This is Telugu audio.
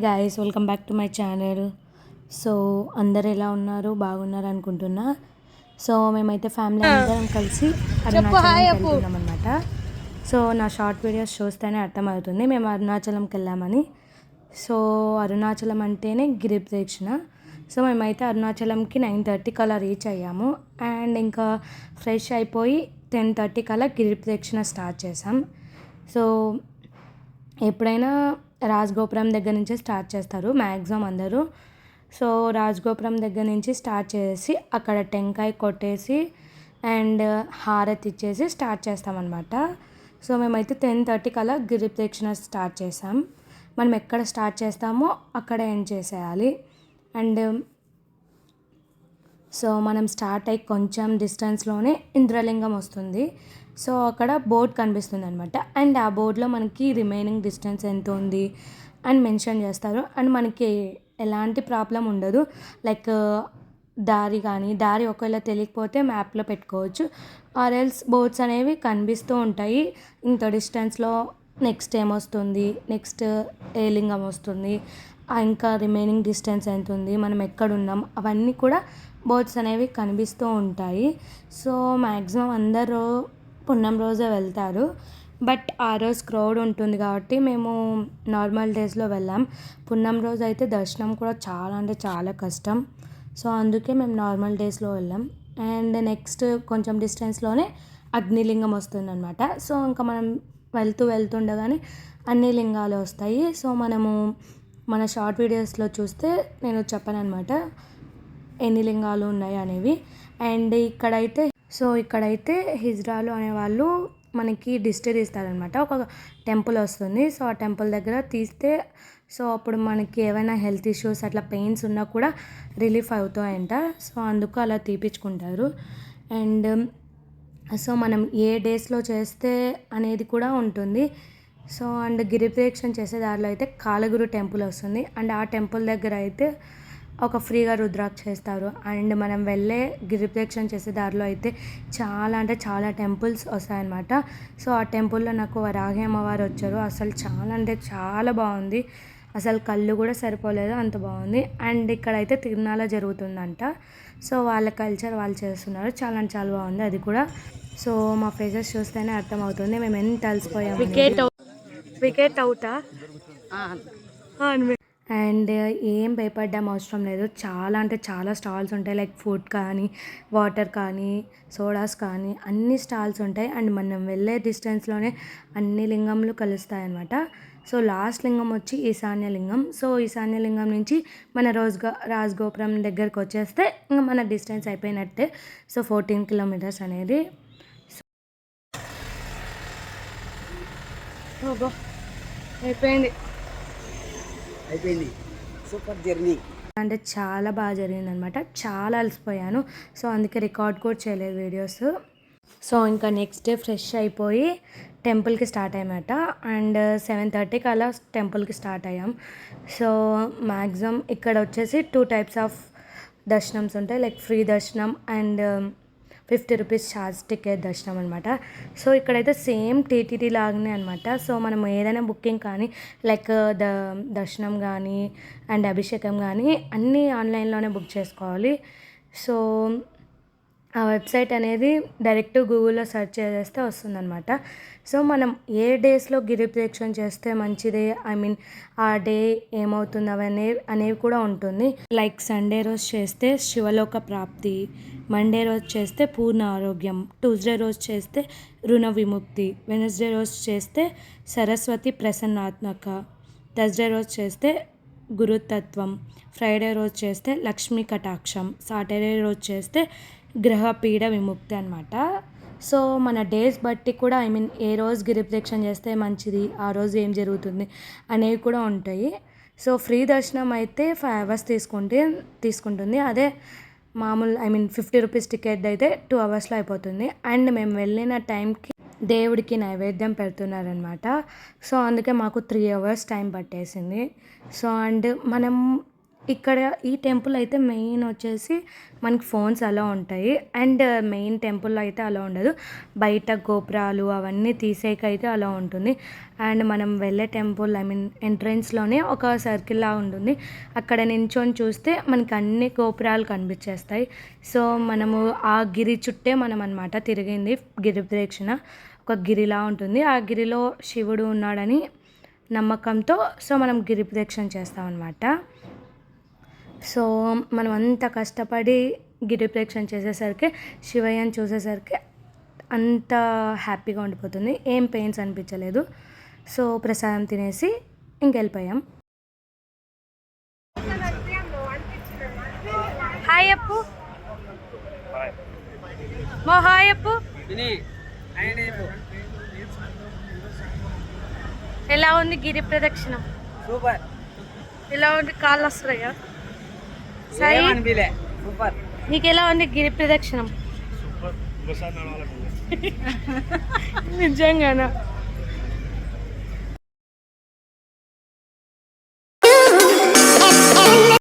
Guys, welcome back to my channel. So అందరు ఎలా ఉన్నారు? బాగున్నారు అనుకుంటున్నా. సో మేమైతే ఫ్యామిలీ అందరం కలిసి అరుణాచలంకి వెళ్తున్నాం అనమాట. సో నా షార్ట్ వీడియోస్ చూస్తేనే అర్థమవుతుంది మేము అరుణాచలంకి వెళ్ళామని. సో అరుణాచలం అంటేనే గిరి ప్రదక్షిణ. సో మేమైతే అరుణాచలంకి 9:30 అలా రీచ్ అయ్యాము. అండ్ ఇంకా ఫ్రెష్ అయిపోయి 10:30 అలా గిరి ప్రదక్షిణ స్టార్ట్ చేసాం. సో ఎప్పుడైనా రాజగోపురం దగ్గర నుంచే స్టార్ట్ చేస్తారు మ్యాక్సిమం అందరూ. సో రాజగోపురం దగ్గర నుంచి స్టార్ట్ చేసి అక్కడ టెంకాయ కొట్టేసి అండ్ హారతి ఇచ్చేసి స్టార్ట్ చేస్తామన్నమాట. సో మేమైతే 10:30 అలా గిరి ప్రదక్షిణ స్టార్ట్ చేసాం. మనం ఎక్కడ స్టార్ట్ చేస్తామో అక్కడ ఎండ్ చేసేయాలి. అండ్ సో మనం స్టార్ట్ అయ్యి కొంచెం డిస్టెన్స్లోనే ఇంద్రలింగం వస్తుంది. సో అక్కడ బోర్డ్ కనిపిస్తుంది అనమాట. అండ్ ఆ బోర్డులో మనకి రిమైనింగ్ డిస్టెన్స్ ఎంత ఉంది అని మెన్షన్ చేస్తారు. అండ్ మనకి ఎలాంటి ప్రాబ్లం ఉండదు. లైక్ దారి ఒకవేళ తెలియకపోతే మ్యాప్లో పెట్టుకోవచ్చు. ఆర్ఎల్స్ బోర్డ్స్ అనేవి కనిపిస్తూ ఉంటాయి. ఇంత డిస్టెన్స్లో నెక్స్ట్ ఏమొస్తుంది, నెక్స్ట్ ఏ లింగం వస్తుంది, ఇంకా రిమైనింగ్ డిస్టెన్స్ ఎంత ఉంది, మనం ఎక్కడున్నాం, అవన్నీ కూడా బోర్డ్స్ అనేవి కనిపిస్తూ ఉంటాయి. సో మ్యాక్సిమం అందరూ పున్నం రోజే వెళ్తారు. బట్ ఆ రోజు క్రౌడ్ ఉంటుంది కాబట్టి మేము నార్మల్ డేస్లో వెళ్ళాం. పున్నం రోజు అయితే దర్శనం కూడా చాలా అంటే చాలా కష్టం. సో అందుకే మేము నార్మల్ డేస్లో వెళ్ళాం. అండ్ నెక్స్ట్ కొంచెం డిస్టెన్స్లోనే అగ్నిలింగం వస్తుంది అనమాట. సో ఇంకా మనం వెళ్తుండగానే అన్ని లింగాలు వస్తాయి. సో మనము మన షార్ట్ వీడియోస్లో చూస్తే నేను చెప్పాను అనమాట ఎన్ని లింగాలు ఉన్నాయి అనేవి. అండ్ ఇక్కడైతే హిజ్రాలు అనేవాళ్ళు మనకి దిష్టి తీస్తారనమాట. ఒక టెంపుల్ వస్తుంది. సో ఆ టెంపుల్ దగ్గర తీస్తే సో అప్పుడు మనకి ఏమైనా హెల్త్ ఇష్యూస్ అట్లా పెయిన్స్ ఉన్నా కూడా రిలీఫ్ అవుతాయంట. సో అందుకు అలా తీపించుకుంటారు. అండ్ సో మనం ఏ డేస్లో చేస్తే అనేది కూడా ఉంటుంది. సో అండ్ గిరి ప్రదక్షిణ చేసే దారిలో అయితే కాలగురు టెంపుల్ వస్తుంది. అండ్ ఆ టెంపుల్ దగ్గర అయితే ఒక ఫ్రీగా రుద్రాక్ష చేస్తారు. అండ్ మనం వెళ్ళే గిరి ప్రదక్షిణ చేసే దారిలో అయితే చాలా అంటే చాలా టెంపుల్స్ వస్తాయన్నమాట. సో ఆ టెంపుల్లో నాకు వరాహి అమ్మవారు వచ్చారు. అసలు చాలా అంటే చాలా బాగుంది. అసలు కళ్ళు కూడా సరిపోలేదు, అంత బాగుంది. అండ్ ఇక్కడైతే తిరునాళ జరుగుతుందంట. సో వాళ్ళ కల్చర్ వాళ్ళు చేస్తున్నారు. చాలా అంటే చాలా బాగుంది అది కూడా. సో మా ఫేసెస్ చూస్తేనే అర్థమవుతుంది మేము ఎంత అలసిపోయాము. వికెట్ అవుటా అండ్ ఏం భయపడ్డం అవసరం లేదు. చాలా అంటే చాలా స్టాల్స్ ఉంటాయి. లైక్ ఫుడ్ కానీ, వాటర్ కానీ, సోడాస్ కానీ అన్ని స్టాల్స్ ఉంటాయి. అండ్ మనం వెళ్ళే డిస్టెన్స్లోనే అన్ని లింగంలు కలుస్తాయి అన్నమాట. సో లాస్ట్ లింగం వచ్చి ఈశాన్య లింగం. సో ఈశాన్య లింగం నుంచి మన రాజగోపురం దగ్గరకు వచ్చేస్తే ఇంకా మన డిస్టెన్స్ అయిపోయినట్టే. సో 14 కిలోమీటర్స్ అనేది. అయిపోయింది సూపర్ జర్నీ అంటే చాలా బాగా జరిగింది అనమాట. చాలా అలసిపోయాను. సో అందుకే రికార్డ్ కూడా చేయలేదు వీడియోస్. సో ఇంకా నెక్స్ట్ డే ఫ్రెష్ అయిపోయి టెంపుల్కి స్టార్ట్ అయ్యామట. అండ్ 7:30 అలా టెంపుల్కి స్టార్ట్ అయ్యాం. సో మ్యాక్సిమం ఇక్కడ వచ్చేసి 2 టైప్స్ ఆఫ్ దర్శనమ్స్ ఉంటాయి. లైక్ ఫ్రీ దర్శనం అండ్ 50 రూపీస్ ఛార్జ్ టికెట్ దర్శనం అనమాట. సో ఇక్కడైతే సేమ్ టీటీడీ లాగానే అనమాట. సో మనం ఏదైనా బుకింగ్ కానీ లైక్ దర్శనం కానీ అండ్ అభిషేకం కానీ అన్నీ ఆన్లైన్లోనే బుక్ చేసుకోవాలి. సో ఆ వెబ్సైట్ అనేది డైరెక్ట్ గూగుల్లో సెర్చ్ చేస్తే వస్తుందన్నమాట. సో మనం ఏ డేస్లో గిరి ప్రదక్షిణ చేస్తే మంచిది, ఆ డే ఏమవుతుంది అనేవి కూడా ఉంటుంది. లైక్ సండే రోజు చేస్తే శివలోక ప్రాప్తి, మండే రోజు చేస్తే పూర్ణ ఆరోగ్యం, ట్యూస్డే రోజు చేస్తే రుణ విముక్తి, వెనస్డే రోజు చేస్తే సరస్వతి ప్రసన్నాత్మక, థర్స్డే రోజు చేస్తే గురుతత్వం, ఫ్రైడే రోజు చేస్తే లక్ష్మీ కటాక్షం, సాటర్డే రోజు చేస్తే గ్రహపీడ విముక్తి అనమాట. సో మన డేస్ బట్టి కూడా ఏ రోజు గిరి ప్రదక్షిణ చేస్తే మంచిది, ఆ రోజు ఏం జరుగుతుంది అనేవి కూడా ఉంటాయి. సో ఫ్రీ దర్శనం అయితే 5 hours తీసుకుంటుంది. అదే మామూలు 50 రూపీస్ టికెట్ అయితే 2 hours అయిపోతుంది. అండ్ మేము వెళ్ళిన టైంకి దేవుడికి నైవేద్యం పెడుతున్నారనమాట. సో అందుకే మాకు 3 hours టైం పట్టేసింది. సో అండ్ మనం ఇక్కడ ఈ టెంపుల్ అయితే మెయిన్ వచ్చేసి మనకి ఫోన్స్ అలా ఉంటాయి. అండ్ మెయిన్ టెంపుల్లో అయితే అలా ఉండదు. బయట గోపురాలు అవన్నీ తీసేకైతే అలా ఉంటుంది. అండ్ మనం వెళ్ళే టెంపుల్ ఎంట్రన్స్లోనే ఒక సర్కిల్లా ఉంటుంది. అక్కడ నించొని చూస్తే మనకి అన్ని గోపురాలు కనిపించేస్తాయి. సో మనము ఆ గిరి చుట్టే మనం అనమాట తిరిగింది. గిరి ప్రదక్షిణ ఒక గిరిలా ఉంటుంది. ఆ గిరిలో శివుడు ఉన్నాడని నమ్మకంతో సో మనం గిరి ప్రదక్షిణ చేస్తామన్నమాట. సో మనం అంత కష్టపడి గిరి ప్రదక్షిణ చేసేసరికి శివయ్యని చూసేసరికి అంత హ్యాపీగా ఉండిపోతుంది. ఏం పెయిన్స్ అనిపించలేదు. సో ప్రసాదం తినేసి ఇంకెళ్ళిపోయాం. హాయ్ అప్పు, మా హాయ్ అప్పు. ఎలా ఉంది గిరి ప్రదక్షిణ? సూపర్. ఎలా ఉంది? కాళ్ళు వస్తున్నాయా? సాయి సూపర్. నీకు ఎలా ఉంది గిరి ప్రదక్షిణం? నిజంగానా?